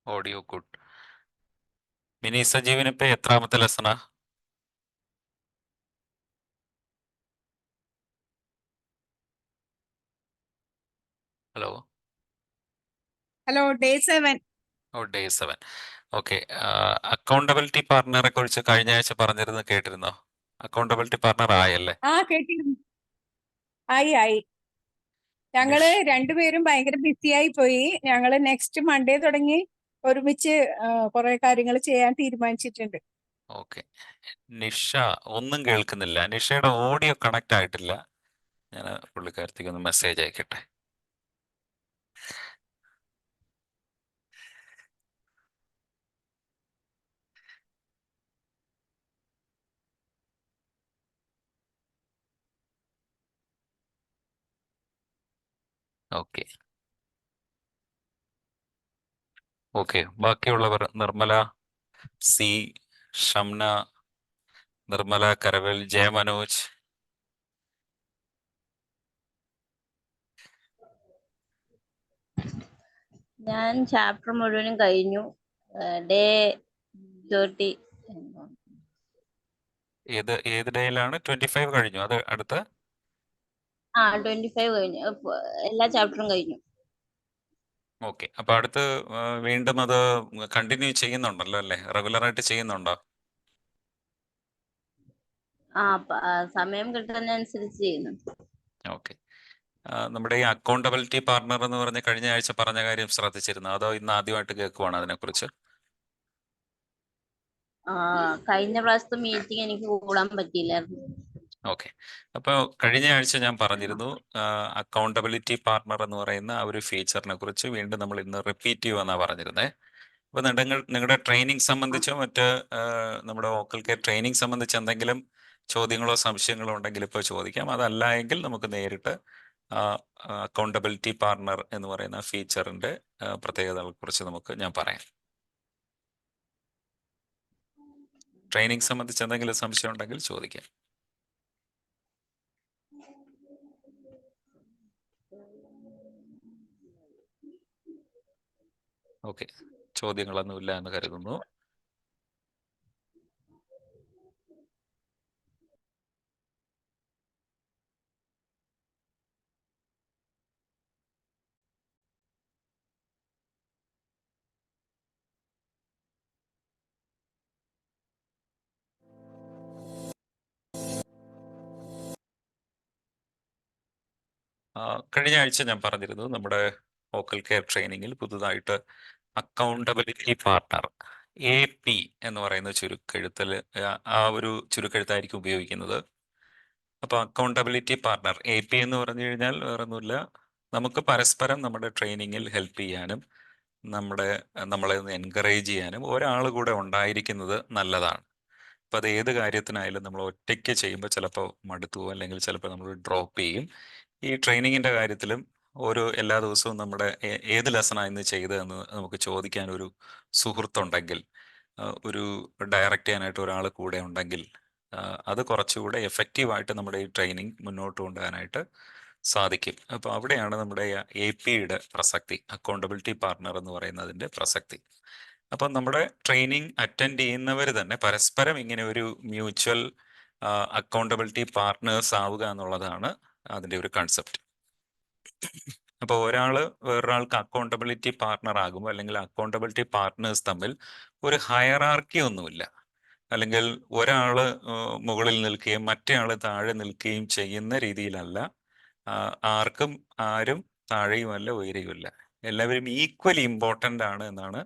Audio good. Mini Sajeevan ഇപ്പൊ എത്രാമത്തെ ലെസണാ? Hello. Hello, day 7. ഓ, day 7. Okay. Accountability പാർട്ണറെ കുറിച്ച് കഴിഞ്ഞ ആഴ്ച പറഞ്ഞിരുന്നു, കേട്ടിരുന്നോ? Accountability partner ആയല്ലേ? ആ, കേട്ടിരുന്നു. ആയി. ഞങ്ങള് നിഷ്. രണ്ടുപേരും ഭയങ്കര ബിസിയായി പോയി. ഞങ്ങള് നെക്സ്റ്റ് മൺഡേ തുടങ്ങി ഒരുമിച്ച് കുറെ കാര്യങ്ങൾ ചെയ്യാൻ തീരുമാനിച്ചിട്ടുണ്ട്. ഓക്കെ. നിഷ. ഒന്നും കേൾക്കുന്നില്ല. നിഷയുടെ ഓഡിയോ കണക്ട് ആയിട്ടില്ല. ഞാൻ പുള്ളിക്കാരത്തേക്ക് ഒന്ന് മെസ്സേജ് അയക്കട്ടെ. ഓക്കെ. ഓക്കെ, ബാക്കിയുള്ളവർ നിർമ്മല, സി, ഷംന, നിർമ്മല, കരവൽ, ജയമനോജ്. ഞാൻ ചാപ്റ്റർ മുഴുവനും കഴിഞ്ഞു. ഡേ 30. ഏത് ഡേയിലാണ്? 25 കഴിഞ്ഞു. അത് അടുത്ത 25 കഴിഞ്ഞു. എല്ലാ ചാപ്റ്ററും കഴിഞ്ഞു. ഓക്കെ. അപ്പൊ അടുത്ത് വീണ്ടും അത് കണ്ടിന്യൂ ചെയ്യുന്നുണ്ടല്ലോ അല്ലേ? റെഗുലർ ആയിട്ട് ചെയ്യുന്നുണ്ടോ? സമയം കിട്ടുന്നതനുസരിച്ച് ചെയ്യുന്നു. ഓക്കെ. നമ്മുടെ ഈ അക്കൗണ്ടബിലിറ്റി പാർട്ണർ എന്ന് പറഞ്ഞ കഴിഞ്ഞ ആഴ്ച പറഞ്ഞ കാര്യം ശ്രദ്ധിച്ചിരുന്നു, അതോ ഇന്ന് ആദ്യമായിട്ട് കേൾക്കുവാണ് അതിനെക്കുറിച്ച്? കഴിഞ്ഞ പ്രാവശ്യത്തെ മീറ്റിംഗ് എനിക്ക് കൂടാൻ പറ്റിയില്ലായിരുന്നു. ഓക്കെ. അപ്പോൾ കഴിഞ്ഞ ആഴ്ച ഞാൻ പറഞ്ഞിരുന്നു അക്കൗണ്ടബിലിറ്റി പാർട്ണർ എന്ന് പറയുന്ന ആ ഒരു ഫീച്ചറിനെ കുറിച്ച് വീണ്ടും നമ്മൾ ഇന്ന് റിപ്പീറ്റ് ചെയ്യുമെന്നാണ് പറഞ്ഞിരുന്നത്. അപ്പോൾ നിങ്ങളുടെ ട്രെയിനിങ് സംബന്ധിച്ചോ മറ്റ് നമ്മുടെ വോക്കൽ കെയർ ട്രെയിനിങ് സംബന്ധിച്ച് എന്തെങ്കിലും ചോദ്യങ്ങളോ സംശയങ്ങളോ ഉണ്ടെങ്കിൽ ഇപ്പോൾ ചോദിക്കാം. അതല്ല എങ്കിൽ നമുക്ക് നേരിട്ട് അക്കൗണ്ടബിലിറ്റി പാർട്ണർ എന്ന് പറയുന്ന ഫീച്ചറിന്റെ പ്രത്യേകതകളെ കുറിച്ച് ഞാൻ പറയാം. ട്രെയിനിങ് സംബന്ധിച്ച് എന്തെങ്കിലും സംശയം ഉണ്ടെങ്കിൽ ചോദിക്കാം. ഓക്കെ, ചോദ്യങ്ങളൊന്നുമില്ല എന്ന് കരുതുന്നു. കഴിഞ്ഞ ആഴ്ച ഞാൻ പറഞ്ഞിരുന്നു നമ്മുടെ വോക്കൽ കെയർ ട്രെയിനിങ്ങിൽ പുതുതായിട്ട് അക്കൗണ്ടബിലിറ്റി പാർട്ണർ AP എന്ന് പറയുന്ന ചുരുക്കെഴുത്തിൽ ആ ഒരു ചുരുക്കെഴുത്തായിരിക്കും ഉപയോഗിക്കുന്നത്. അപ്പോൾ അക്കൗണ്ടബിലിറ്റി പാർട്ണർ AP എന്ന് പറഞ്ഞു കഴിഞ്ഞാൽ വേറൊന്നുമില്ല, നമുക്ക് പരസ്പരം നമ്മുടെ ട്രെയിനിങ്ങിൽ ഹെൽപ്പ് ചെയ്യാനും നമ്മളെ ഒന്ന് എൻകറേജ് ചെയ്യാനും ഒരാൾ കൂടെ ഉണ്ടായിരിക്കുന്നത് നല്ലതാണ്. അപ്പോൾ അത് ഏത് കാര്യത്തിനായാലും നമ്മൾ ഒറ്റയ്ക്ക് ചെയ്യുമ്പോൾ ചിലപ്പോൾ മടുത്തു പോകും, അല്ലെങ്കിൽ ചിലപ്പോൾ നമ്മൾ ഡ്രോപ്പ് ചെയ്യും. ഈ ട്രെയിനിങ്ങിൻ്റെ കാര്യത്തിലും എല്ലാ ദിവസവും നമ്മുടെ ഏത് ലെസണാണ് ഇന്ന് ചെയ്തതെന്ന് നമുക്ക് ചോദിക്കാൻ ഒരു സുഹൃത്തുണ്ടെങ്കിൽ, ഒരു ഡയറക്റ്റ് ചെയ്യാനായിട്ട് ഒരാൾ കൂടെ ഉണ്ടെങ്കിൽ അത് കുറച്ചുകൂടെ എഫക്റ്റീവായിട്ട് നമ്മുടെ ഈ ട്രെയിനിങ് മുന്നോട്ട് കൊണ്ടുപോകാനായിട്ട് സാധിക്കും. അപ്പോൾ അവിടെയാണ് നമ്മുടെ AP-യുടെ പ്രസക്തി, അക്കൗണ്ടബിലിറ്റി പാർട്ണർ എന്ന് പറയുന്നതിൻ്റെ പ്രസക്തി. അപ്പം നമ്മുടെ ട്രെയിനിങ് അറ്റൻഡ് ചെയ്യുന്നവർ തന്നെ പരസ്പരം ഇങ്ങനെ ഒരു മ്യൂച്വൽ അക്കൗണ്ടബിലിറ്റി പാർട്ട്നേഴ്സ് ആവുക എന്നുള്ളതാണ് അതിൻ്റെ ഒരു കൺസെപ്റ്റ്. അപ്പോൾ വേറൊരാൾക്ക് അക്കൗണ്ടബിലിറ്റി പാർട്ണർ ആകുമ്പോൾ, അല്ലെങ്കിൽ അക്കൗണ്ടബിലിറ്റി പാർട്ട്നേഴ്സ് തമ്മിൽ ഒരു ഹയറാർക്കി ഒന്നുമില്ല, അല്ലെങ്കിൽ ഒരാൾ മുകളിൽ നിൽക്കുകയും മറ്റേയാൾ താഴെ നിൽക്കുകയും ചെയ്യുന്ന രീതിയിലല്ല. ആരും താഴെയുമല്ല ഉയരെയുമല്ല, എല്ലാവരും ഈക്വലി ഇമ്പോർട്ടൻ്റ് ആണ് എന്നാണ്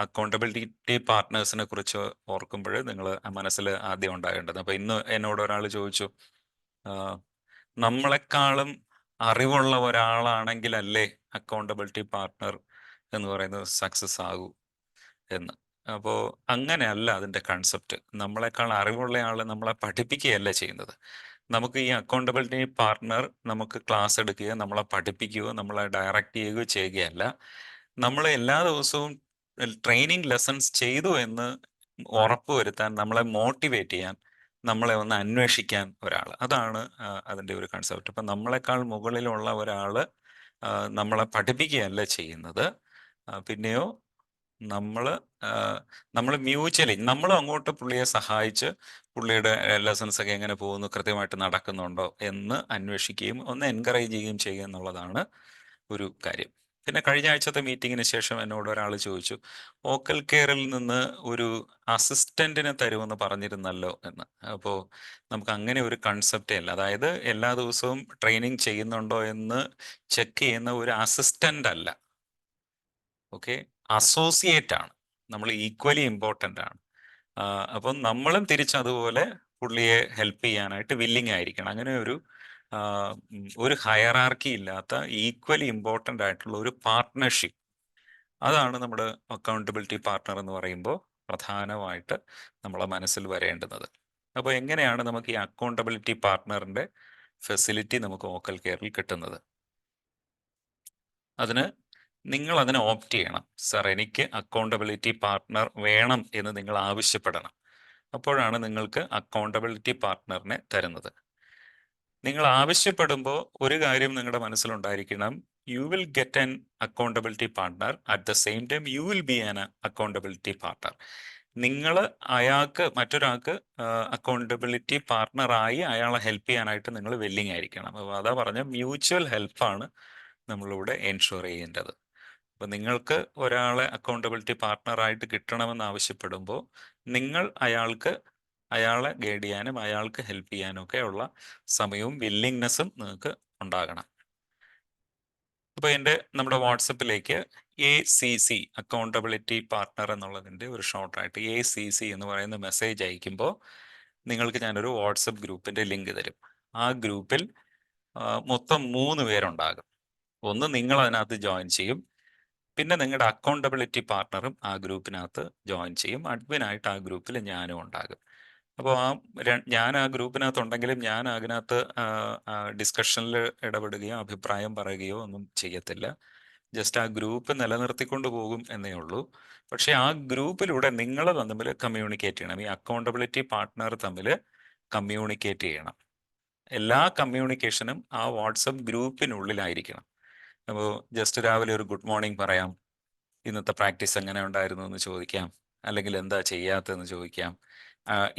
അക്കൗണ്ടബിലിറ്റി പാർട്ട്നേഴ്സിനെ കുറിച്ച് ഓർക്കുമ്പോൾ നിങ്ങൾ മനസ്സിൽ ആദ്യം ഉണ്ടാകേണ്ടത്. അപ്പോൾ ഇന്ന് എന്നോട് ഒരാൾ ചോദിച്ചു, നമ്മളെക്കാളും അറിവുള്ള ഒരാളാണെങ്കിലല്ലേ അക്കൗണ്ടബിലിറ്റി പാർട്ട്ണർ എന്ന് പറയുന്നത് സക്സസ് ആകൂ എന്ന്. അപ്പോൾ അങ്ങനെയല്ല അതിൻ്റെ കൺസെപ്റ്റ്. നമ്മളെക്കാൾ അറിവുള്ള ആൾ നമ്മളെ പഠിപ്പിക്കുകയല്ല ചെയ്യുന്നത്. നമുക്ക് ഈ അക്കൗണ്ടബിലിറ്റി പാർട്ട്ണർ നമുക്ക് ക്ലാസ് എടുക്കുകയോ നമ്മളെ പഠിപ്പിക്കുകയോ നമ്മളെ ഡയറക്റ്റ് ചെയ്യുകയോ ചെയ്യുകയല്ല. നമ്മൾ എല്ലാ ദിവസവും ട്രെയിനിങ് ലെസൺസ് ചെയ്തു എന്ന് ഉറപ്പുവരുത്താൻ, നമ്മളെ മോട്ടിവേറ്റ് ചെയ്യാൻ, നമ്മളെ ഒന്ന് അന്വേഷിക്കാൻ ഒരാൾ, അതാണ് അതിൻ്റെ ഒരു കൺസെപ്റ്റ്. അപ്പം നമ്മളെക്കാൾ മുകളിലുള്ള ഒരാൾ നമ്മളെ പഠിപ്പിക്കുകയല്ല ചെയ്യുന്നത്. പിന്നെയോ നമ്മൾ നമ്മൾ മ്യൂച്വലി നമ്മളും അങ്ങോട്ട് പുള്ളിയെ സഹായിച്ച് പുള്ളിയുടെ ലെസൺസ് ഒക്കെ എങ്ങനെ പോകുന്നു, കൃത്യമായിട്ട് നടക്കുന്നുണ്ടോ എന്ന് അന്വേഷിക്കുകയും ഒന്ന് എൻകറേജ് ചെയ്യുകയും ചെയ്യുക എന്നുള്ളതാണ് ഒരു കാര്യം. പിന്നെ കഴിഞ്ഞ ആഴ്ചത്തെ മീറ്റിങ്ങിന് ശേഷം എന്നോട് ഒരാൾ ചോദിച്ചു, വോക്കൽ കെയറിൽ നിന്ന് ഒരു അസിസ്റ്റന്റിനെ തരുമെന്ന് പറഞ്ഞിരുന്നല്ലോ എന്ന്. അപ്പോൾ നമുക്ക് അങ്ങനെ ഒരു കൺസെപ്റ്റേ അല്ല. അതായത് എല്ലാ ദിവസവും ട്രെയിനിങ് ചെയ്യുന്നുണ്ടോ എന്ന് ചെക്ക് ചെയ്യുന്ന ഒരു അസിസ്റ്റന്റ് അല്ല. ഓക്കെ, അസോസിയേറ്റ് ആണ്. നമ്മൾ ഈക്വലി ഇമ്പോർട്ടൻ്റ് ആണ്. അപ്പം നമ്മളും തിരിച്ചതുപോലെ പുള്ളിയെ ഹെൽപ്പ് ചെയ്യാനായിട്ട് വില്ലിങ് ആയിരിക്കണം. അങ്ങനെ ഒരു ഹയറാർക്കി ഇല്ലാത്ത ഈക്വലി ഇമ്പോർട്ടൻ്റ് ആയിട്ടുള്ള ഒരു പാർട്ട്ണർഷിപ്പ്, അതാണ് നമ്മുടെ അക്കൗണ്ടബിലിറ്റി പാർട്ട്ണർ എന്ന് പറയുമ്പോൾ പ്രധാനമായിട്ട് നമ്മളെ മനസ്സിൽ വരേണ്ടുന്നത്. അപ്പോൾ എങ്ങനെയാണ് നമുക്ക് ഈ അക്കൗണ്ടബിലിറ്റി പാർട്ട്ണറിൻ്റെ ഫെസിലിറ്റി നമുക്ക് വോക്കൽ കെയറിൽ കിട്ടുന്നത്? നിങ്ങൾ അതിനെ ഓപ്റ്റ് ചെയ്യണം. സർ, എനിക്ക് അക്കൗണ്ടബിലിറ്റി പാർട്ട്ണർ വേണം എന്ന് നിങ്ങൾ ആവശ്യപ്പെടണം. അപ്പോഴാണ് നിങ്ങൾക്ക് അക്കൗണ്ടബിലിറ്റി പാർട്ട്ണറിനെ തരുന്നത്. നിങ്ങൾ ആവശ്യപ്പെടുമ്പോൾ ഒരു കാര്യം നിങ്ങളുടെ മനസ്സിലുണ്ടായിരിക്കണം, you will get an accountability partner, at the same time you will be an accountability partner. നിങ്ങൾ മറ്റൊരാൾക്ക് അക്കൗണ്ടബിലിറ്റി പാർട്ട്ണറായി അയാളെ ഹെൽപ്പ് ചെയ്യാനായിട്ട് നിങ്ങൾ വില്ലിങ് ആയിരിക്കണം. അപ്പോൾ അതാ പറഞ്ഞ മ്യൂച്വൽ ഹെൽപ്പാണ് നമ്മളിവിടെ എൻഷുർ ചെയ്യേണ്ടത്. അപ്പം നിങ്ങൾക്ക് ഒരാളെ അക്കൗണ്ടബിലിറ്റി പാർട്ട്ണറായിട്ട് കിട്ടണമെന്ന് ആവശ്യപ്പെടുമ്പോൾ നിങ്ങൾ അയാളെ ഗൈഡ് ചെയ്യാനും അയാൾക്ക് ഹെൽപ്പ് ചെയ്യാനും ഒക്കെ ഉള്ള സമയവും വില്ലിങ്നെസ്സും നിങ്ങൾക്ക് ഉണ്ടാകണം. അപ്പോൾ നമ്മുടെ വാട്സപ്പിലേക്ക് ACC അക്കൗണ്ടബിലിറ്റി പാർട്ട്ണർ എന്നുള്ളതിൻ്റെ ഒരു ഷോർട്ടായിട്ട് ACC എന്ന് പറയുന്ന മെസ്സേജ് അയക്കുമ്പോൾ നിങ്ങൾക്ക് ഞാനൊരു വാട്സപ്പ് ഗ്രൂപ്പിൻ്റെ ലിങ്ക് തരും. ആ ഗ്രൂപ്പിൽ മൊത്തം 3 പേരുണ്ടാകും. ഒന്ന്, നിങ്ങൾ അതിനകത്ത് ജോയിൻ ചെയ്യും. പിന്നെ നിങ്ങളുടെ അക്കൗണ്ടബിലിറ്റി പാർട്ട്ണറും ആ ഗ്രൂപ്പിനകത്ത് ജോയിൻ ചെയ്യും. അഡ്മിനായിട്ട് ആ ഗ്രൂപ്പിൽ ഞാനും ഉണ്ടാകും. അപ്പോൾ ഞാൻ ആ ഗ്രൂപ്പിനകത്ത് ഉണ്ടെങ്കിലും ഞാൻ അതിനകത്ത് ഡിസ്കഷനിൽ ഇടപെടുകയോ അഭിപ്രായം പറയുകയോ ഒന്നും ചെയ്യത്തില്ല. ജസ്റ്റ് ആ ഗ്രൂപ്പ് നിലനിർത്തിക്കൊണ്ട് പോകും എന്നേ ഉള്ളൂ. പക്ഷേ ആ ഗ്രൂപ്പിലൂടെ നിങ്ങൾ തമ്മിൽ കമ്മ്യൂണിക്കേറ്റ് ചെയ്യണം. ഈ അക്കൗണ്ടബിലിറ്റി പാർട്ട്ണർ തമ്മിൽ കമ്മ്യൂണിക്കേറ്റ് ചെയ്യണം. എല്ലാ കമ്മ്യൂണിക്കേഷനും ആ വാട്സപ്പ് ഗ്രൂപ്പിനുള്ളിലായിരിക്കണം. അപ്പോൾ ജസ്റ്റ് രാവിലെ ഒരു ഗുഡ് മോർണിംഗ് പറയാം, ഇന്നത്തെ പ്രാക്ടീസ് എങ്ങനെ ഉണ്ടായിരുന്നു എന്ന് ചോദിക്കാം, അല്ലെങ്കിൽ എന്താ ചെയ്യാത്തതെന്ന് ചോദിക്കാം,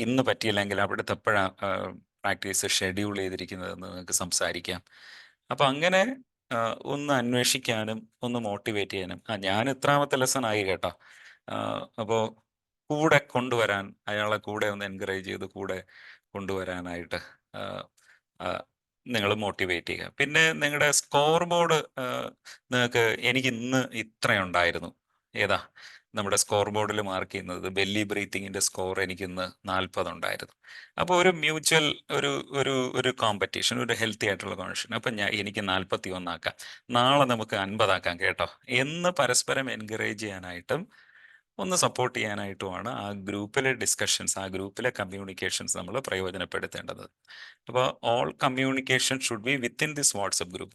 ഇന്ന് പറ്റിയില്ലെങ്കിൽ അവിടുത്തെ എപ്പോഴാണ് പ്രാക്ടീസ് ഷെഡ്യൂൾ ചെയ്തിരിക്കുന്നതെന്ന് നിങ്ങൾക്ക് സംസാരിക്കാം. അപ്പം അങ്ങനെ ഒന്ന് അന്വേഷിക്കാനും ഒന്ന് മോട്ടിവേറ്റ് ചെയ്യാനും, ഞാൻ ഇത്രാമത്തെ ലെസൺ ആയി കേട്ടോ, അപ്പോൾ കൂടെ കൊണ്ടുവരാൻ, അയാളെ കൂടെ ഒന്ന് എൻകറേജ് ചെയ്ത് കൂടെ കൊണ്ടുവരാനായിട്ട് നിങ്ങൾ മോട്ടിവേറ്റ് ചെയ്യുക. പിന്നെ നിങ്ങളുടെ സ്കോർ ബോർഡ് നിങ്ങൾക്ക് എനിക്ക് ഇന്ന് ഇത്രയുണ്ടായിരുന്നു, ഏതാ നമ്മുടെ സ്കോർ ബോർഡിൽ മാർക്ക് ചെയ്യുന്നത്, ബെല്ലി ബ്രീത്തിങ്ങിൻ്റെ സ്കോർ എനിക്കിന്ന് 40 ഉണ്ടായിരുന്നു. അപ്പോൾ ഒരു മ്യൂച്വൽ ഒരു കോമ്പറ്റീഷൻ, ഒരു ഹെൽത്തി ആയിട്ടുള്ള കോമ്പറ്റീഷൻ. അപ്പം എനിക്ക് 41 ആക്കാം, നാളെ നമുക്ക് 50 ആക്കാം കേട്ടോ എന്ന് പരസ്പരം എൻകറേജ് ചെയ്യാനായിട്ടും ഒന്ന് സപ്പോർട്ട് ചെയ്യാനായിട്ടുമാണ് ആ ഗ്രൂപ്പിലെ ഡിസ്കഷൻസ്, ആ ഗ്രൂപ്പിലെ കമ്മ്യൂണിക്കേഷൻസ് നമ്മൾ പ്രയോജനപ്പെടുത്തേണ്ടത്. അപ്പോൾ all communication should be within this WhatsApp group.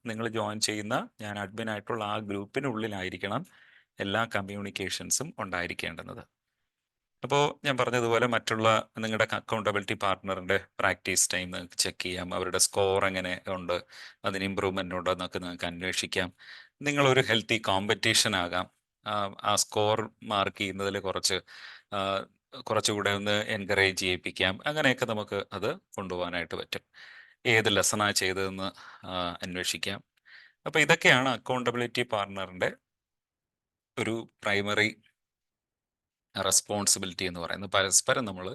നിങ്ങൾ ജോയിൻ ചെയ്യുന്ന, ഞാൻ അഡ്മിൻ ആയിട്ടുള്ള ആ ഗ്രൂപ്പിനുള്ളിലായിരിക്കണം എല്ലാ കമ്മ്യൂണിക്കേഷൻസും ഉണ്ടായിരിക്കേണ്ടത്. അപ്പോൾ ഞാൻ പറഞ്ഞതുപോലെ മറ്റുള്ള നിങ്ങളുടെ അക്കൗണ്ടബിലിറ്റി പാർട്ട്ണറിൻ്റെ പ്രാക്ടീസ് ടൈം നിങ്ങൾക്ക് ചെക്ക് ചെയ്യാം, അവരുടെ സ്കോർ എങ്ങനെ ഉണ്ട്, അതിന് ഇമ്പ്രൂവ്മെൻ്റ് ഉണ്ടോ എന്നൊക്കെ നിങ്ങൾക്ക് അന്വേഷിക്കാം. നിങ്ങളൊരു ഹെൽത്തി കോമ്പറ്റീഷൻ ആകാം, ആ സ്കോർ മാർക്ക് ചെയ്യുന്നതിൽ കുറച്ചുകൂടെ ഒന്ന് എൻകറേജ് ചെയ്യിപ്പിക്കാം. അങ്ങനെയൊക്കെ നമുക്ക് അത് കൊണ്ടുപോകാനായിട്ട് പറ്റും. ഏത് ലെസണാണ് ചെയ്തതെന്ന് അന്വേഷിക്കാം. അപ്പോൾ ഇതൊക്കെയാണ് അക്കൗണ്ടബിലിറ്റി പാർട്ട്ണറിൻ്റെ ഒരു പ്രൈമറി റെസ്പോൺസിബിലിറ്റി എന്ന് പറയുന്നത്. പരസ്പരം നമ്മൾ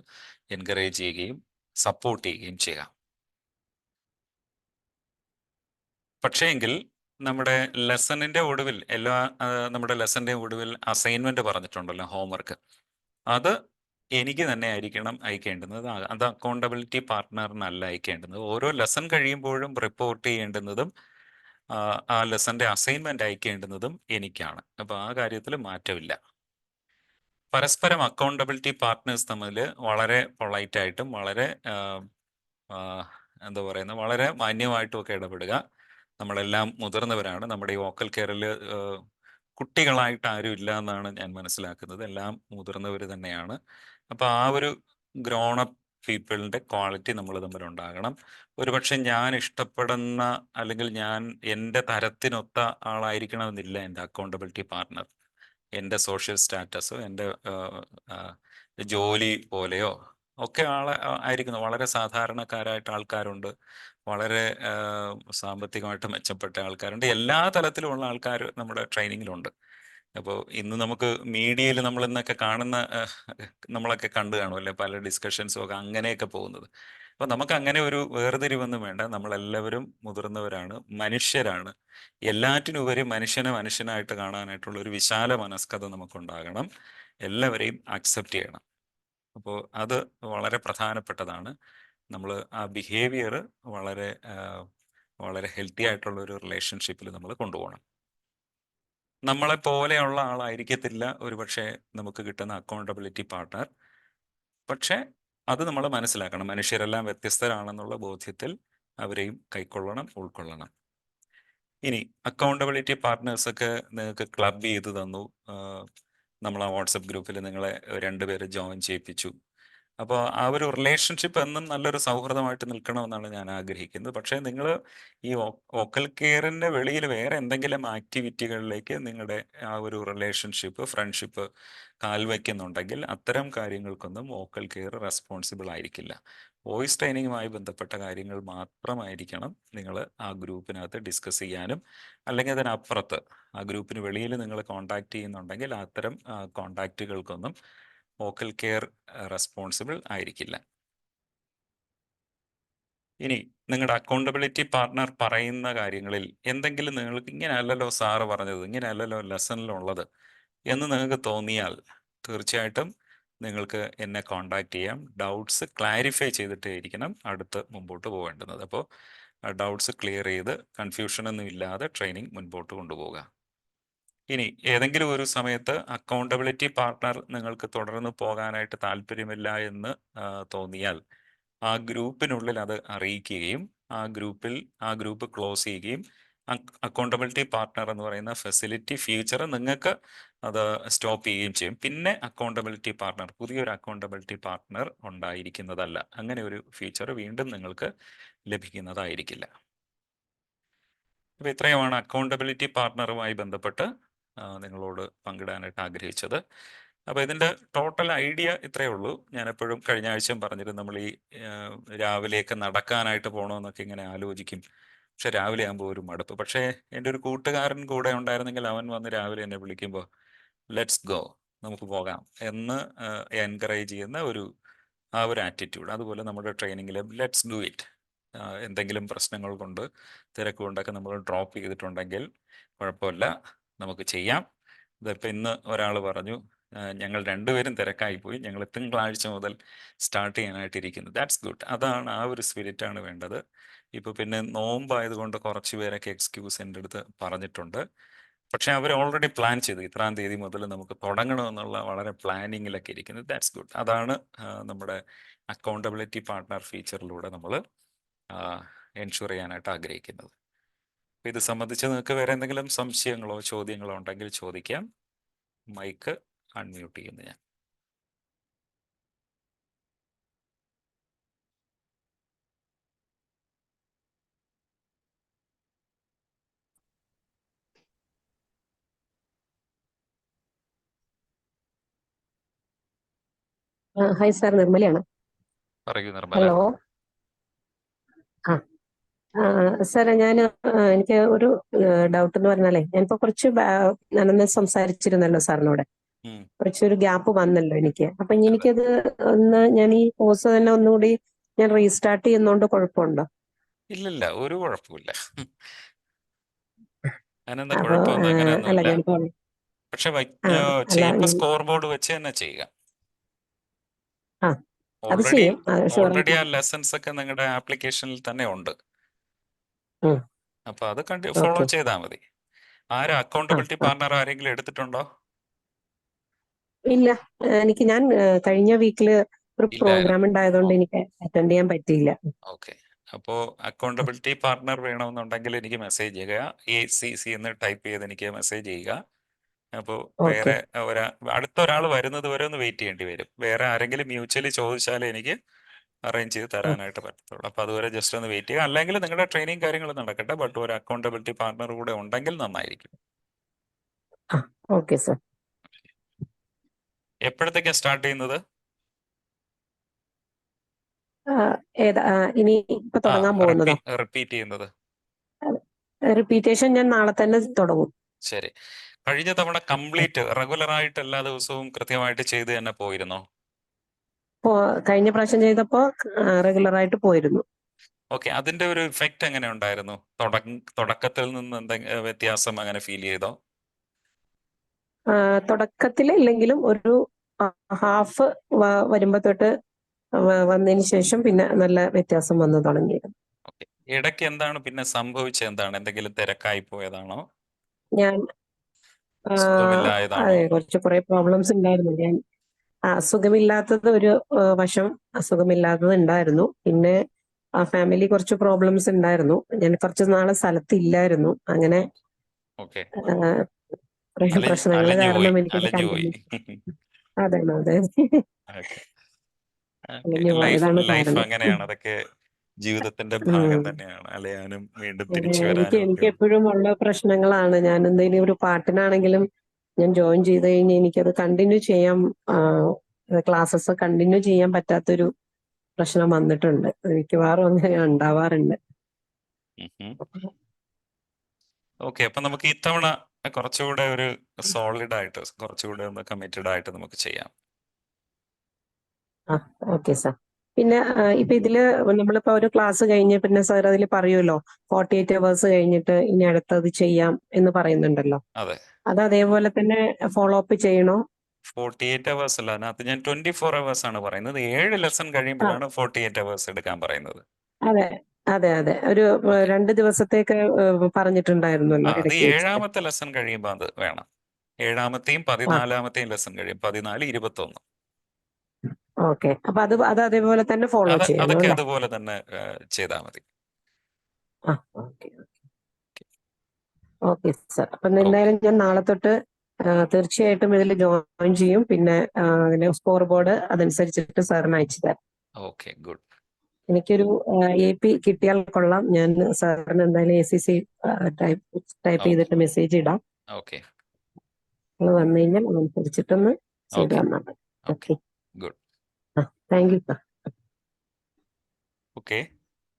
എൻകറേജ് ചെയ്യുകയും സപ്പോർട്ട് ചെയ്യുകയും ചെയ്യാം. പക്ഷേ എങ്കിൽ നമ്മുടെ ലെസണിൻ്റെ ഒടുവിൽ നമ്മുടെ ലെസൻ്റെ ഒടുവിൽ അസൈൻമെൻറ്റ് പറഞ്ഞിട്ടുണ്ടല്ലോ, ഹോംവർക്ക്, അത് എനിക്ക് തന്നെ ആയിരിക്കണം അയക്കേണ്ടുന്നത്. അത് അക്കൗണ്ടബിലിറ്റി പാർട്ട്ണറിനല്ല അയക്കേണ്ടുന്നത്. ഓരോ ലെസൺ കഴിയുമ്പോഴും റിപ്പോർട്ട് ചെയ്യേണ്ടുന്നതും ആ ലെസൻ്റെ അസൈൻമെൻറ്റ് അയക്കേണ്ടുന്നതും എനിക്കാണ്. അപ്പോൾ ആ കാര്യത്തിൽ മാറ്റമില്ല. പരസ്പരം അക്കൗണ്ടബിലിറ്റി പാർട്ട്നേഴ്സ് തമ്മിൽ വളരെ പൊളൈറ്റായിട്ടും വളരെ എന്താ പറയുന്നത്, വളരെ മാന്യമായിട്ടും ഒക്കെ ഇടപെടുക. നമ്മളെല്ലാം മുതിർന്നവരാണ്. നമ്മുടെ ഈ വോക്കൽ കെയറിൽ കുട്ടികളായിട്ട് ആരും ഇല്ല എന്നാണ് ഞാൻ മനസ്സിലാക്കുന്നത്. എല്ലാം മുതിർന്നവർ തന്നെയാണ്. അപ്പോൾ ആ ഒരു ഗ്രോണപ്പ് പീപ്പിളിൻ്റെ ക്വാളിറ്റി നമ്മൾ തമ്മിലുണ്ടാകണം. ഒരുപക്ഷെ ഞാൻ ഇഷ്ടപ്പെടുന്ന അല്ലെങ്കിൽ എൻ്റെ തരത്തിനൊത്ത ആളായിരിക്കണമെന്നില്ല എൻ്റെ അക്കൗണ്ടബിലിറ്റി പാർട്ട്ണർ. എൻ്റെ സോഷ്യൽ സ്റ്റാറ്റസോ എൻ്റെ ജോലി പോലെയോ ഒക്കെ ആയിരിക്കുന്നു. വളരെ സാധാരണക്കാരായിട്ട് ആൾക്കാരുണ്ട്, വളരെ സാമ്പത്തികമായിട്ട് മെച്ചപ്പെട്ട ആൾക്കാരുണ്ട്, എല്ലാ തലത്തിലുമുള്ള ആൾക്കാർ നമ്മുടെ ട്രെയിനിങ്ങിലുണ്ട്. അപ്പോൾ ഇന്ന് നമുക്ക് മീഡിയയിൽ നമ്മൾ ഇന്നൊക്കെ കാണുന്ന നമ്മളൊക്കെ കണ്ടു കാണുമല്ലേ പല ഡിസ്കഷൻസും ഒക്കെ അങ്ങനെയൊക്കെ പോകുന്നത്. അപ്പോൾ നമുക്ക് അങ്ങനെ ഒരു വേർതിരിവൊന്നും വേണ്ട. നമ്മളെല്ലാവരും മുതിർന്നവരാണ്, മനുഷ്യരാണ്. എല്ലാറ്റിനുപരി മനുഷ്യനെ മനുഷ്യനായിട്ട് കാണാനായിട്ടുള്ള ഒരു വിശാല മനസ്കത നമുക്കുണ്ടാകണം. എല്ലാവരെയും അക്സെപ്റ്റ് ചെയ്യണം. അപ്പോൾ അത് വളരെ പ്രധാനപ്പെട്ടതാണ്. നമ്മൾ ആ ബിഹേവിയർ വളരെ വളരെ ഹെൽത്തി ആയിട്ടുള്ള ഒരു റിലേഷൻഷിപ്പിൽ നമ്മൾ കൊണ്ടുപോകണം. നമ്മളെ പോലെയുള്ള ആളായിരിക്കത്തില്ല ഒരുപക്ഷെ നമുക്ക് കിട്ടുന്ന അക്കൗണ്ടബിലിറ്റി പാർട്ട്ണർ. പക്ഷേ അത് നമ്മൾ മനസ്സിലാക്കണം. മനുഷ്യരെല്ലാം വ്യത്യസ്തരാണെന്നുള്ള ബോധ്യത്തിൽ അവരെയും കൈക്കൊള്ളണം, ഉൾക്കൊള്ളണം. ഇനി അക്കൗണ്ടബിലിറ്റി പാർട്ട്നേഴ്സൊക്കെ നിങ്ങൾക്ക് ക്ലബ് ചെയ്ത് തന്നു. നമ്മൾ ആ വാട്സപ്പ് ഗ്രൂപ്പിൽ നിങ്ങളെ 2 പേര് ജോയിൻ ചെയ്യിപ്പിച്ചു. അപ്പോൾ ആ ഒരു റിലേഷൻഷിപ്പ് എന്നും നല്ലൊരു സൗഹൃദമായിട്ട് നിൽക്കണമെന്നാണ് ഞാൻ ആഗ്രഹിക്കുന്നത്. പക്ഷേ നിങ്ങൾ ഈ വോക്കൽ കെയറിൻ്റെ വെളിയിൽ വേറെ എന്തെങ്കിലും ആക്ടിവിറ്റികളിലേക്ക് നിങ്ങളുടെ ആ ഒരു റിലേഷൻഷിപ്പ്, ഫ്രണ്ട്ഷിപ്പ് കാൽവയ്ക്കുന്നുണ്ടെങ്കിൽ അത്തരം കാര്യങ്ങൾക്കൊന്നും വോക്കൽ കെയർ റെസ്പോൺസിബിൾ ആയിരിക്കില്ല. വോയിസ് ട്രെയിനിങ്ങുമായി ബന്ധപ്പെട്ട കാര്യങ്ങൾ മാത്രമായിരിക്കണം നിങ്ങൾ ആ ഗ്രൂപ്പിനകത്ത് ഡിസ്കസ് ചെയ്യാനും, അല്ലെങ്കിൽ അതിനപ്പുറത്ത് ആ ഗ്രൂപ്പിന് വെളിയിൽ നിങ്ങൾ കോണ്ടാക്ട് ചെയ്യുന്നുണ്ടെങ്കിൽ അത്തരം കോണ്ടാക്റ്റുകൾക്കൊന്നും വോക്കൽ കെയർ റെസ്പോൺസിബിൾ ആയിരിക്കില്ല. ഇനി നിങ്ങളുടെ അക്കൗണ്ടബിലിറ്റി പാർട്ട്ണർ പറയുന്ന കാര്യങ്ങളിൽ എന്തെങ്കിലും നിങ്ങൾക്ക് ഇങ്ങനെയല്ലല്ലോ സാറ് പറഞ്ഞത്, ഇങ്ങനെയല്ലല്ലോ ലെസണിലുള്ളത് എന്ന് നിങ്ങൾക്ക് തോന്നിയാൽ തീർച്ചയായിട്ടും നിങ്ങൾക്ക് എന്നെ കോണ്ടാക്ട് ചെയ്യാം. ഡൗട്ട്സ് ക്ലാരിഫൈ ചെയ്തിട്ടേ ഇരിക്കണം അടുത്ത് മുമ്പോട്ട് പോകേണ്ടുന്നത്. അപ്പോൾ ഡൗട്ട്സ് ക്ലിയർ ചെയ്ത് കൺഫ്യൂഷനൊന്നും ഇല്ലാതെ ട്രെയിനിങ് മുൻപോട്ട് കൊണ്ടുപോകുക. ഇനി ഏതെങ്കിലും ഒരു സമയത്ത് അക്കൗണ്ടബിലിറ്റി പാർട്ട്ണർ നിങ്ങൾക്ക് തുടർന്ന് പോകാനായിട്ട് താല്പര്യമില്ല എന്ന് തോന്നിയാൽ ആ ഗ്രൂപ്പിനുള്ളിൽ അത് അറിയിക്കുകയും ആ ഗ്രൂപ്പ് ക്ലോസ് ചെയ്യുകയും അക്കൗണ്ടബിലിറ്റി പാർട്ട്ണർ എന്ന് പറയുന്ന ഫെസിലിറ്റി ഫീച്ചർ നിങ്ങൾക്ക് അത് സ്റ്റോപ്പ് ചെയ്യുകയും ചെയ്യും. പിന്നെ അക്കൗണ്ടബിലിറ്റി പാർട്ട്ണർ, പുതിയൊരു അക്കൗണ്ടബിലിറ്റി പാർട്ട്ണർ ഉണ്ടായിരിക്കുന്നതല്ല. അങ്ങനെ ഒരു ഫീച്ചർ വീണ്ടും നിങ്ങൾക്ക് ലഭിക്കുന്നതായിരിക്കില്ല. അപ്പോൾ ഇത്രയുമാണ് അക്കൗണ്ടബിലിറ്റി പാർട്ട്ണറുമായി ബന്ധപ്പെട്ട് നിങ്ങളോട് പങ്കിടാനായിട്ട് ആഗ്രഹിച്ചത്. അപ്പോൾ ഇതിൻ്റെ ടോട്ടൽ ഐഡിയ ഇത്രയേ ഉള്ളൂ. ഞാൻ എപ്പോഴും കഴിഞ്ഞ ആഴ്ചയും പറഞ്ഞിരുന്നു, നമ്മൾ ഈ രാവിലെയൊക്കെ നടക്കാനായിട്ട് പോകണമെന്നൊക്കെ ഇങ്ങനെ ആലോചിക്കും. പക്ഷെ രാവിലെ ആകുമ്പോൾ ഒരു മടുപ്പ്. പക്ഷേ എൻ്റെ ഒരു കൂട്ടുകാരൻ കൂടെ ഉണ്ടായിരുന്നെങ്കിൽ അവൻ വന്ന് രാവിലെ എന്നെ വിളിക്കുമ്പോൾ ലെറ്റ്സ് ഗോ, നമുക്ക് പോകാം എന്ന് എൻകറേജ് ചെയ്യുന്ന ആ ഒരു ആറ്റിറ്റ്യൂഡ്. അതുപോലെ നമ്മുടെ ട്രെയിനിങ്ങിൽ ലെറ്റ്സ് ഡു ഇറ്റ്. എന്തെങ്കിലും പ്രശ്നങ്ങൾ കൊണ്ട് തിരക്ക് കൊണ്ടൊക്കെ നമ്മൾ ഡ്രോപ്പ് ചെയ്തിട്ടുണ്ടെങ്കിൽ കുഴപ്പമില്ല, നമുക്ക് ചെയ്യാം. ഇതിപ്പോൾ ഇന്ന് ഒരാൾ പറഞ്ഞു ഞങ്ങൾ 2 പേരും തിരക്കായിപ്പോയി, ഞങ്ങൾ തിങ്കളാഴ്ച മുതൽ സ്റ്റാർട്ട് ചെയ്യാനായിട്ടിരിക്കുന്നു. That's good. അതാണ്, ആ ഒരു സ്പിരിറ്റാണ് വേണ്ടത്. ഇപ്പോൾ പിന്നെ നോമ്പായതുകൊണ്ട് കുറച്ച് പേരൊക്കെ എക്സ്ക്യൂസ് എൻ്റെ അടുത്ത് പറഞ്ഞിട്ടുണ്ട്. പക്ഷേ അവർ ഓൾറെഡി പ്ലാൻ ചെയ്തു, ഇത്രാം തീയതി മുതൽ നമുക്ക് തുടങ്ങണമെന്നുള്ള വളരെ പ്ലാനിങ്ങിലൊക്കെ ഇരിക്കുന്നത്. That's good. അതാണ് നമ്മുടെ അക്കൗണ്ടബിലിറ്റി പാർട്ട്ണർ ഫീച്ചറിലൂടെ നമ്മൾ എൻഷുർ ചെയ്യാനായിട്ട് ആഗ്രഹിക്കുന്നത്. ഇത് സംബന്ധിച്ച് നിങ്ങൾക്ക് വേറെ എന്തെങ്കിലും സംശയങ്ങളോ ചോദ്യങ്ങളോ ഉണ്ടെങ്കിൽ ചോദിക്കാം. മൈക്ക് അൺമ്യൂട്ട് ചെയ്യുന്നു ഞാൻ. ഹായ് സാർ, നിർമ്മലയാണ്. പറയൂ നിർമ്മല. ഹലോ. സാർ, എനിക്ക് ഒരു ഡൗട്ട് എന്ന് പറഞ്ഞാലേ, ഞാനിപ്പോ ഞാനൊന്ന് സംസാരിച്ചിരുന്നല്ലോ സാറിനോട്. കുറച്ചൊരു ഗ്യാപ്പ് വന്നല്ലോ എനിക്ക്. അപ്പൊ എനിക്കത് ഞാൻ ഈ കോഴ്സ് തന്നെ ഒന്നുകൂടി ഞാൻ റീസ്റ്റാർട്ട് ചെയ്യുന്നോണ്ട് കുഴപ്പമുണ്ടോ? ഇല്ലില്ല, ഒരു കുഴപ്പമില്ല. അതിനെന്താ അപ്പൊ കുഴപ്പമൊന്നും അല്ല, അങ്ങനെയൊന്നുമില്ല. ഞാനിപ്പോ പക്ഷെ അല്ല, സ്കോർ ബോർഡ് വെച്ച് തന്നെ ചെയ്യുക. അത് ചെയ്യും. ഓൾറെഡി ആ ലെസൺസ് ഒക്കെ നിങ്ങളുടെ ആപ്ലിക്കേഷനിൽ തന്നെ ഉണ്ട്. അപ്പൊ അത് ഫോളോ ചെയ്താൽ മതി. അക്കൗണ്ടബിലിറ്റി പാർട്ണർ ആരെങ്കിലും എടുത്തിട്ടുണ്ടോ? ഇല്ല, ഞാൻ കഴിഞ്ഞ വീക്കില് ഒരു പ്രോഗ്രാം ഉണ്ടായതുകൊണ്ട് എനിക്ക് അറ്റൻഡ് ചെയ്യാൻ പറ്റിയില്ല. ഓക്കെ. അപ്പോൾ അക്കൗണ്ടബിലിറ്റി പാർട്ണർ വേണമെന്നുണ്ടെങ്കിൽ എനിക്ക് മെസ്സേജ് ചെയ്യുക. ACC എന്ന് ടൈപ്പ് ചെയ്ത് എനിക്ക് മെസ്സേജ് ചെയ്യുക. അപ്പോൾ വേറെ അടുത്തൊരാൾ വരുന്നത് വരെ ഒന്ന് വെയിറ്റ് ചെയ്യേണ്ടി വരും. വേറെ ആരെങ്കിലും മ്യൂച്വലി ചോദിച്ചാലേ എനിക്ക് അറേഞ്ച് ചെയ്ത് തരാനായിട്ട് പറ്റത്തുള്ളൂ. അപ്പോൾ അതുവരെ ജസ്റ്റ് ഒന്ന് വെയിറ്റ് ചെയ്യുക. അല്ലെങ്കിൽ നിങ്ങളുടെ ട്രെയിനിങ് കാര്യങ്ങൾ നടക്കട്ടെ, ബട്ട് ഒരു അക്കൗണ്ടബിലിറ്റി പാർട്ണർ കൂടെ ഉണ്ടെങ്കിൽ നന്നായിരിക്കും. Okay sir. എപ്പോഴത്തേക്കാ സ്റ്റാർട്ട് ചെയ്യുന്നത്? ആ, ഏതാ ഇനി ഇപ്പൊ ആ തുടങ്ങാൻ പോകുന്നതോ? റിപ്പീറ്റ് ചെയ്യുന്നത്. റിപ്പീറ്റേഷൻ ഞാൻ നാളെ തന്നെ തുടങ്ങും. ശരി. കഴിഞ്ഞ തവണ കംപ്ലീറ്റ് റെഗുലർ ആയിട്ട് എല്ലാ ദിവസവും കൃത്യമായിട്ട് ചെയ്ത് തന്നെ പോയിരുന്നോ? കഴിഞ്ഞ പ്രാവശ്യം ചെയ്തപ്പോ റെഗുലർ ആയിട്ട് പോയിരുന്നു. ഓക്കെ. അതിന്റെ ഒരു ഇഫക്റ്റ് എങ്ങനെ ഉണ്ടായിരുന്നു? തുടക്കത്തിൽ നിന്ന് എന്തെങ്കിലും വ്യത്യാസം അങ്ങനെ ഫീൽ ചെയ്തോ? തുടക്കത്തിൽ ഇല്ലെങ്കിലും ഒരു ഹാഫ് വരുമ്പോ തൊട്ട് വന്നതിന് ശേഷം പിന്നെ നല്ല വ്യത്യാസം വന്നു തുടങ്ങിയിരുന്നു. ഓക്കെ. ഇടയ്ക്ക് എന്താണ് പിന്നെ സംഭവിച്ചത്? എന്താണ്, എന്തെങ്കിലും തിരക്കായി പോയതാണോ? ഞാൻ സുഖമില്ലായതാണോ? അതെ, കുറെ പ്രോബ്ലംസ് ഉണ്ടായിരുന്നു. ഞാൻ അസുഖമില്ലാത്തത് ഒരു വശം അസുഖമില്ലാത്തത് ഉണ്ടായിരുന്നു. പിന്നെ ഫാമിലി കുറച്ച് പ്രോബ്ലംസ് ഉണ്ടായിരുന്നു. ഞാൻ കുറച്ച് നാളെ സ്ഥലത്തില്ലായിരുന്നു. അങ്ങനെ ഓക്കെ. പ്രശ്നങ്ങൾ കാരണം എനിക്കത് അലഞ്ഞുപോയി. കണ്ടിന്യൂ. അതെ അതെ. ഓക്കെ. അലഞ്ഞു ലൈഫ് പോയതാണ് ലൈഫ് കാരണം. അങ്ങനെയാണ്. അതൊക്കെ ജീവിതത്തിന്റെ ഭാഗം തന്നെയാണ്. അലയാനും വീണ്ടും തിരിച്ചു എനിക്ക് വരാനും ഒക്കെ. എപ്പോഴും ഉള്ള പ്രശ്നങ്ങളാണ്. ഞാൻ എന്തെങ്കിലും ഒരു പാട്ടിനാണെങ്കിലും ഞാൻ ജോയിൻ ചെയ്ത് കഴിഞ്ഞാൽ എനിക്കത് കണ്ടിന്യൂ ചെയ്യാൻ, ക്ലാസ്സസ് കണ്ടിന്യൂ ചെയ്യാൻ പറ്റാത്തൊരു പ്രശ്നം വന്നിട്ടുണ്ട്. മിക്കവാറും അങ്ങനെ ഉണ്ടാവാറുണ്ട്. ഓക്കെ. അപ്പൊ നമുക്ക് ഇത്തവണ കുറച്ചുകൂടെ ഒരു സോളിഡ് ആയിട്ട്, കുറച്ചുകൂടെ ഒന്ന് കമ്മിറ്റഡ് ആയിട്ട് നമുക്ക് ചെയ്യാം. Okay sir. പിന്നെ ഇപ്പൊ ഇതില് നമ്മളിപ്പോ ഒരു ക്ലാസ് കഴിഞ്ഞ് പിന്നെ സാർ അതിൽ പറയുമല്ലോ 48 hours കഴിഞ്ഞിട്ട് ഇനി അടുത്തത് ചെയ്യാം എന്ന് പറയുന്നുണ്ടല്ലോ. അതെ. അത് അതേപോലെ തന്നെ ഫോളോ അപ്പ് ചെയ്യണോ? 48 hours അല്ല, അതിനകത്ത് ഞാൻ 24 hours ആണ് പറയുന്നത്. 7 ലെസൺ കഴിയുമ്പോഴാണ് 48 hours എടുക്കാൻ പറയുന്നത്. അതെ അതെ അതെ. ഒരു 2 ദിവസത്തേക്ക് പറഞ്ഞിട്ടുണ്ടായിരുന്നല്ലോ അത് ഇടയ്ക്ക് വെച്ചിട്ട്. 7ാമത്തെ ലെസൺ കഴിയുമ്പോൾ അത് വേണം. 7ാമത്തെയും 14ാമത്തെയും ലെസൺ കഴിയും. 14, 21. ഓക്കെ. അപ്പൊ അത് അതേപോലെ തന്നെ ഫോളോ ചെയ്യണം അതൊക്കെ അല്ലേ? അതുപോലെ തന്നെ ചെയ്താൽ മതി. Okay okay sir. അപ്പൊ എന്തായാലും ഞാൻ നാളെ തൊട്ട് തീർച്ചയായിട്ടും ഇതിൽ ജോയിൻ ചെയ്യും. പിന്നെ അതിന്റെ സ്കോർ ബോർഡ് അതനുസരിച്ചിട്ട് സാറിന് അയച്ചു തരാം. Okay, good. എനിക്കൊരു AP കിട്ടിയാൽ കൊള്ളാം. ഞാൻ സാറിന് എന്തായാലും ACC ടൈപ്പ് ചെയ്തിട്ട് മെസ്സേജ് ഇടാം. ഓക്കെ. നിങ്ങൾ വന്നു കഴിഞ്ഞാൽ അതനുസരിച്ചിട്ടൊന്ന് ചെയ്തു തന്നാൽ മതി. Okay, good. Thank you sir. Okay.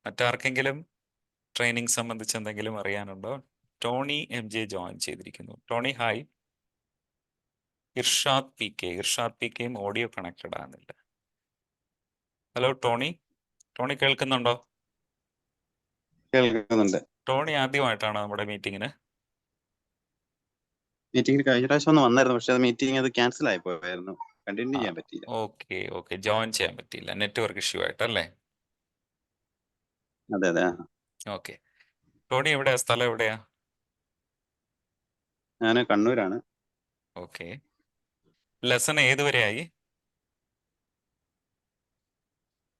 മറ്റാർക്കെങ്കിലും ട്രെയിനിങ് സംബന്ധിച്ച് എന്തെങ്കിലും അറിയാനുണ്ടോ? ടോണി MJ ജോയിൻ ചെയ്തിരിക്കുന്നു. Tony hi. ഇർഷാദ് PKയും ഓഡിയോ കണക്റ്റഡ് ആകുന്നില്ല. Hello Tony. ടോണി കേൾക്കുന്നുണ്ടോ? കേൾക്കുന്നുണ്ട്. ടോണി ആദ്യമായിട്ടാണ് നമ്മുടെ മീറ്റിങ്ങിന്? മീറ്റിംഗിൽ കഴിഞ്ഞ പ്രാവശ്യം ഒന്ന് വന്നായിരുന്നു. പക്ഷെ മീറ്റിംഗ് അത് ക്യാൻസൽ ആയി പോയായിരുന്നു. കണ്ടിന്യൂ ചെയ്യാൻ പറ്റിയില്ല. ഓക്കെ. ജോയിൻ ചെയ്യാൻ പറ്റിയില്ല, നെറ്റ്വർക്ക് ഇഷ്യൂ ആയിട്ടല്ലേ? അതെ അതെ. ഓക്കെ. ടോണി എവിടെയാ, സ്ഥലം എവിടെയാ? ഞാൻ കണ്ണൂരാണ്. ഓക്കെ. ലെസൺ ഏതുവരെയായി?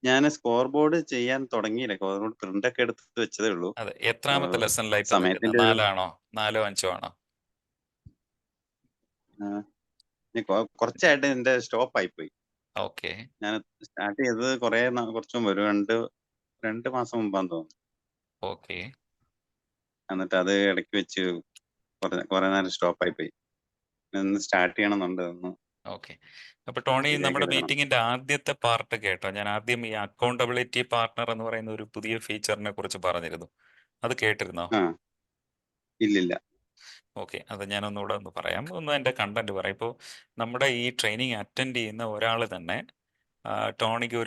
ഞാൻ സ്കോർ ബോർഡ് ചെയ്യാൻ തുടങ്ങിയില്ല. സ്കോർ ബോർഡ് പ്രിന്റ് ഒക്കെ എടുത്ത് വെച്ചതേ ഉള്ളൂ. അതെ. എത്രാമത്തെ ലെസണിലായി ഇപ്പൊ നിൽക്കുന്നത്? സമയത്തിന്റെ 4 ആണോ 4, 5 ആണോ? കുറച്ചായിട്ട് എന്റെ സ്റ്റോപ്പ് ആയിപ്പോയി. ഓക്കെ. ഞാൻ സ്റ്റാർട്ട് ചെയ്തത് കുറച്ച് മുമ്പ്, ഒരു 2 മാസം മുമ്പാന്ന് തോന്നുന്നു. ഓക്കെ. എന്നിട്ട് അത് ഇടയ്ക്ക് വെച്ച് കുറെ നേരം സ്റ്റോപ്പ് ആയിപ്പോയി. ഒന്ന് സ്റ്റാർട്ട് ചെയ്യണമെന്നുണ്ട്. ഓക്കെ. അപ്പൊ ടോണി, ശരിയാക്കി നമ്മുടെ എടുക്കണം. മീറ്റിംഗിന്റെ ആദ്യത്തെ പാർട്ട് കേട്ടോ? ഞാൻ ആദ്യം ഈ അക്കൗണ്ടബിലിറ്റി പാർട്ണർ എന്ന് പറയുന്ന ഒരു പുതിയ ഫീച്ചറിനെ കുറിച്ച് പറഞ്ഞിരുന്നു. അത് കേട്ടിരുന്നോ? ഇല്ലില്ല. ഓക്കെ. അത് ഞാൻ ഒന്നുകൂടെ ഒന്ന് പറയാം. ഒന്ന് എൻ്റെ കണ്ടന്റ് പറയാം. ഇപ്പോൾ നമ്മുടെ ഈ ട്രെയിനിങ് അറ്റൻഡ് ചെയ്യുന്ന ഒരാൾ തന്നെ ടോണിക്ക്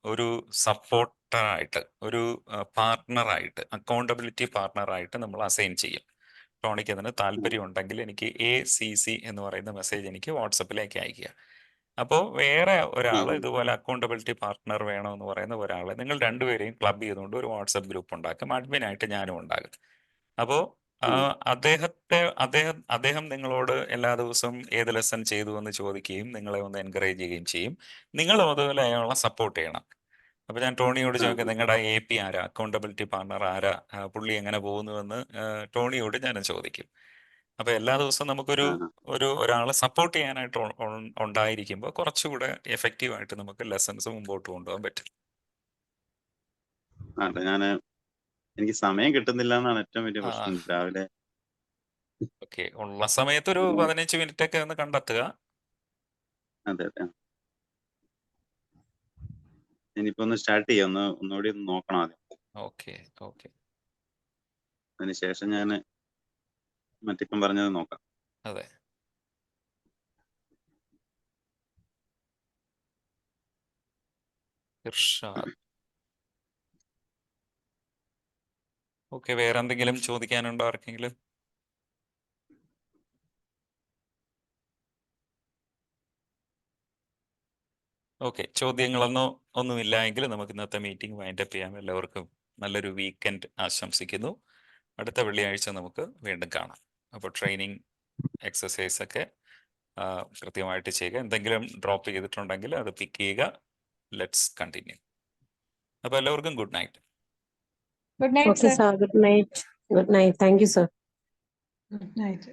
ഒരു സപ്പോർട്ടറായിട്ട്, ഒരു പാർട്ണറായിട്ട്, അക്കൗണ്ടബിലിറ്റി പാർട്ണറായിട്ട് നമ്മൾ അസൈൻ ചെയ്യും. ടോണിക്ക് അതിന് താല്പര്യം ഉണ്ടെങ്കിൽ എനിക്ക് ACC എന്ന് പറയുന്ന മെസ്സേജ് എനിക്ക് വാട്സപ്പിലേക്ക് അയക്കുക. അപ്പോൾ വേറെ ഒരാൾ ഇതുപോലെ അക്കൗണ്ടബിലിറ്റി പാർട്ണർ വേണമെന്ന് പറയുന്ന ഒരാൾ, നിങ്ങൾ രണ്ടുപേരെയും ക്ലബ് ചെയ്തുകൊണ്ട് ഒരു വാട്സപ്പ് ഗ്രൂപ്പ് ഉണ്ടാക്കും. അഡ്മിനായിട്ട് ഞാനും ഉണ്ടാകും. അപ്പോൾ അദ്ദേഹം നിങ്ങളോട് എല്ലാ ദിവസവും ഏത് ലെസൺ ചെയ്തു എന്ന് ചോദിക്കുകയും നിങ്ങളെ ഒന്ന് എൻകറേജ് ചെയ്യുകയും ചെയ്യും. നിങ്ങൾ അതുപോലെ അയാളെ സപ്പോർട്ട് ചെയ്യണം. അപ്പോൾ ഞാൻ ടോണിയോട് ചോദിക്കാം, നിങ്ങളുടെ AP ആരാ, അക്കൗണ്ടബിലിറ്റി പാർട്ണർ ആരാ, പുള്ളി എങ്ങനെ പോകുന്നുവെന്ന് ടോണിയോട് ഞാൻ ചോദിക്കും. അപ്പോൾ എല്ലാ ദിവസവും നമുക്കൊരു ഒരാളെ സപ്പോർട്ട് ചെയ്യാനായിട്ട് ഉണ്ടായിരിക്കുമ്പോൾ കുറച്ചുകൂടെ എഫക്റ്റീവായിട്ട് നമുക്ക് ലെസൺസ് മുമ്പോട്ട് കൊണ്ടുപോകാൻ പറ്റും. എനിക്ക് സമയം കിട്ടുന്നില്ല എന്നാണ് ഏറ്റവും വലിയ പ്രശ്നം. രാവിലെ ഓക്കെ. ഉള്ള സമയത്ത് ഒരു 15 മിനിറ്റ് ഒക്കെ ഒന്ന് കണ്ടെത്തുക. അതെ അതെ. ഇനിയിപ്പോ ഒന്ന് സ്റ്റാർട്ട് ചെയ്യാം, ഒന്നുകൂടി ഒന്ന് നോക്കണം ആദ്യം. Okay okay. അതിനുശേഷം ഞാൻ മറ്റിപ്പം പറഞ്ഞത് നോക്കാം. അതെ. ഇർഷാദ്. ഓക്കെ, വേറെ എന്തെങ്കിലും ചോദിക്കാനുണ്ടോ ആർക്കെങ്കിലും? ഓക്കെ, ഒന്നുമില്ല എങ്കിൽ നമുക്ക് ഇന്നത്തെ മീറ്റിംഗ് വൈൻഡപ്പ് ചെയ്യാം. എല്ലാവർക്കും നല്ലൊരു വീക്കെൻഡ് ആശംസിക്കുന്നു. അടുത്ത വെള്ളിയാഴ്ച നമുക്ക് വീണ്ടും കാണാം. അപ്പോൾ ട്രെയിനിങ് എക്സസൈസ് ഒക്കെ കൃത്യമായിട്ട് ചെയ്യുക. എന്തെങ്കിലും ഡ്രോപ്പ് ചെയ്തിട്ടുണ്ടെങ്കിൽ അത് പിക്ക് ചെയ്യുക. Let's continue. അപ്പോൾ എല്ലാവർക്കും good night. Good night okay sir. Sir, good night. Good night. Thank you sir. Good night.